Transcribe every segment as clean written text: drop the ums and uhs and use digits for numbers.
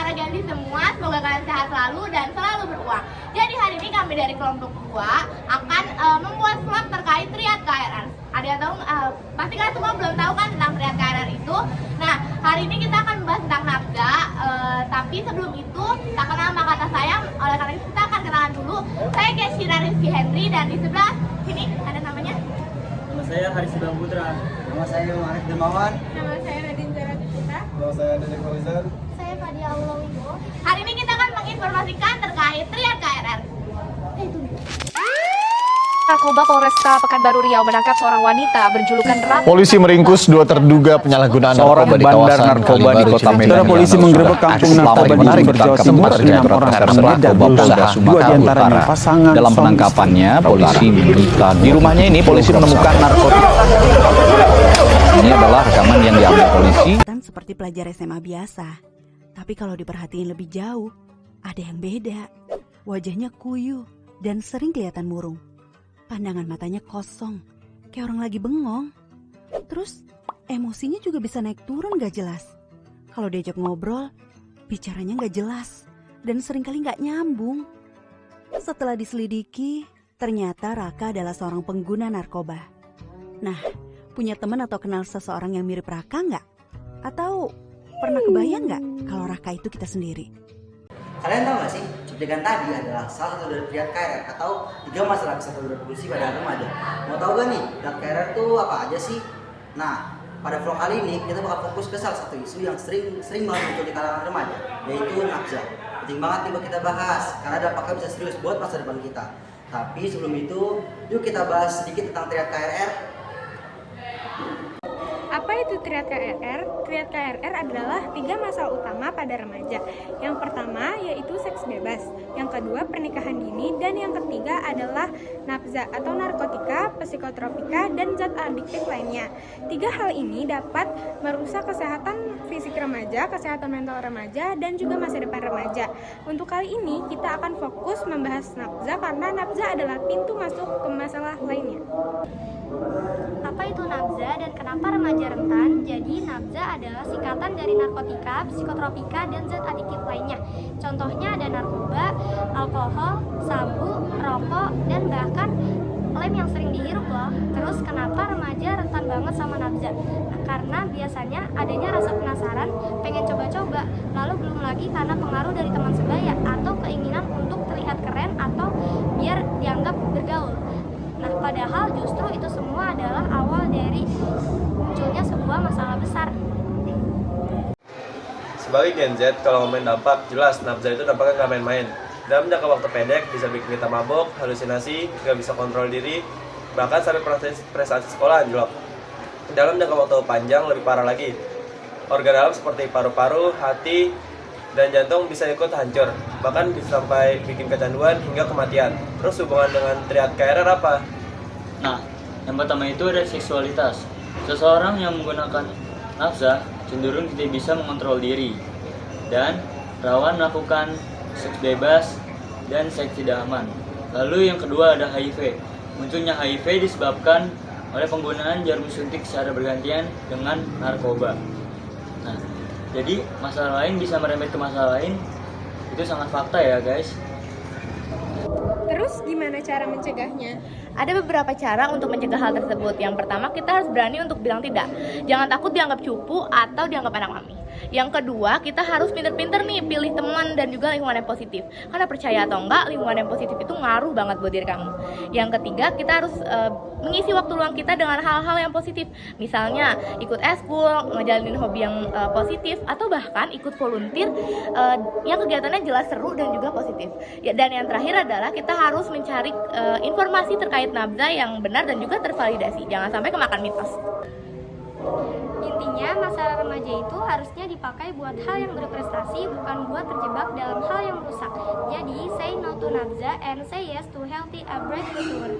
para ganti semua, semoga kalian sehat selalu dan selalu beruang. Jadi hari ini kami dari kelompok 2 akan membuat vlog terkait triad KRR. Ada yang tahu? Pasti kalian semua belum tahu kan tentang triad KRR itu. Nah, hari ini kita akan membahas tentang nafza. Tapi sebelum itu, tak kenal maka kata sayang. Oleh karena itu kita akan kenalan dulu. Saya Kesyira Rizky Henry dan di sebelah sini ada namanya. Nama saya Haris Bang Putra. Nama saya Arif Dermawan. Nama saya Nadine Jaratita. Nama saya Dedek Fauzan. Saya Fadia Aulawito. Hari ini kita akan menginformasikan terkait triad KRR. Narkoba Polresta Pekanbaru Riau menangkap seorang wanita berjulukan Ratu. Polisi meringkus 2 terduga penyalahgunaan narkoba di kawasan narkoba di Kota Medan. Saudara polisi menggerebek kampung narkoba di Jember, Jawa Timur. 6 orang terlibat berusaha 2 diantaranya pasangan. Dalam penangkapannya, polisi menyita di rumahnya ini polisi menemukan narkotika. Ini adalah rekaman yang diambil polisi. Seperti pelajar SMA biasa, tapi kalau diperhatiin lebih jauh, ada yang beda. Wajahnya kuyuh dan sering kelihatan murung. Pandangan matanya kosong, kayak orang lagi bengong. Terus emosinya juga bisa naik turun gak jelas. Kalau diajak ngobrol, bicaranya gak jelas dan seringkali gak nyambung. Setelah diselidiki, ternyata Raka adalah seorang pengguna narkoba. Nah, punya teman atau kenal seseorang yang mirip Raka nggak? Atau pernah kebayang nggak kalau Raka itu kita sendiri? Kalian tahu nggak sih, cuplikan tadi adalah salah satu dari triad KRR atau 3 masalah kesehatan reproduksi pada remaja. Mau tahu gak nih, triad KRR itu apa aja sih? Nah, pada vlog kali ini kita bakal fokus ke salah satu isu yang sering banget muncul di kalangan remaja, yaitu nafza. Penting banget nih buat kita bahas, karena dampaknya bisa serius buat masa depan kita. Tapi sebelum itu, yuk kita bahas sedikit tentang triad KRR. Apa itu triad KRR? Triad KRR adalah 3 masalah utama pada remaja. Yang pertama yaitu seks bebas, yang kedua pernikahan dini, dan yang ketiga adalah nafza atau narkotika, psikotropika, dan zat adiktif lainnya. 3 hal ini dapat merusak kesehatan fisik remaja, kesehatan mental remaja, dan juga masa depan remaja. Untuk kali ini kita akan fokus membahas nafza karena nafza adalah pintu masuk ke masalah lainnya. Apa itu nafza dan kenapa remaja rentan? Jadi nafza adalah singkatan dari narkotika, psikotropika, dan zat adiktif lainnya. Contohnya ada narkoba, alkohol, sabu, rokok, dan bahkan lem yang sering dihirup loh. Terus kenapa remaja rentan banget sama nafza? Nah, karena biasanya adanya rasa penasaran, pengen coba-coba. Lalu belum lagi karena pengaruh dari teman sebaya atau keinginan untuk terlihat keren atau biar dianggap bergaul. Nah, padahal justru itu semua adalah awal dari munculnya sebuah masalah besar. Sebagai Gen Z, kalau ngomongin dampak, jelas nafza itu dampaknya nggak main-main. Dalam jangka waktu pendek bisa bikin kita mabok, halusinasi, nggak bisa kontrol diri, bahkan sampai prestasi sekolah anjlok. Dalam jangka waktu panjang lebih parah lagi. Organ dalam seperti paru-paru, hati, dan jantung bisa ikut hancur, bahkan bisa sampai bikin kecanduan hingga kematian. Terus hubungan dengan triad KRR apa? Nah, yang pertama itu ada seksualitas. Seseorang yang menggunakan nafza cenderung tidak bisa mengontrol diri dan rawan melakukan seks bebas dan seks tidak aman. Lalu yang kedua ada HIV. Munculnya HIV disebabkan oleh penggunaan jarum suntik secara bergantian dengan narkoba. Nah, jadi masalah lain bisa merembet ke masalah lain, itu sangat fakta ya guys. Terus gimana cara mencegahnya? Ada beberapa cara untuk mencegah hal tersebut. Yang pertama, kita harus berani untuk bilang tidak. Jangan takut dianggap cupu atau dianggap anak mami. Yang kedua, kita harus pinter-pinter nih pilih teman dan juga lingkungan yang positif. Karena percaya atau enggak, lingkungan yang positif itu ngaruh banget buat diri kamu. Yang ketiga, kita harus mengisi waktu luang kita dengan hal-hal yang positif. Misalnya ikut eskul, ngejalanin hobi yang positif, atau bahkan ikut volunteer yang kegiatannya jelas seru dan juga positif. Ya, dan yang terakhir adalah kita harus mencari informasi terkait nafza yang benar dan juga tervalidasi. Jangan sampai kemakan mitos. Intinya, masalah remaja itu harusnya dipakai buat hal yang berprestasi, bukan buat terjebak dalam hal yang rusak. Jadi, say no to nafza and say yes to healthy a bright future.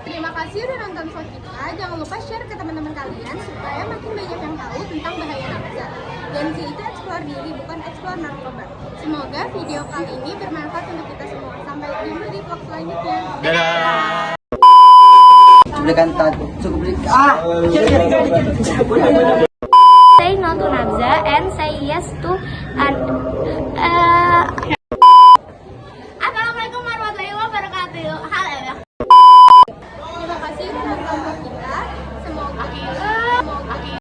Terima kasih udah nonton vlog kita. Jangan lupa share ke teman-teman kalian supaya makin banyak yang tahu tentang bahaya nafza. Gen Z itu explore diri, bukan explore narkoba. Semoga video kali ini bermanfaat untuk kita semua. Sampai jumpa di vlog selanjutnya. Dadah! Cuplikan tadi cukup Say no to nafza and say yes to suatu hal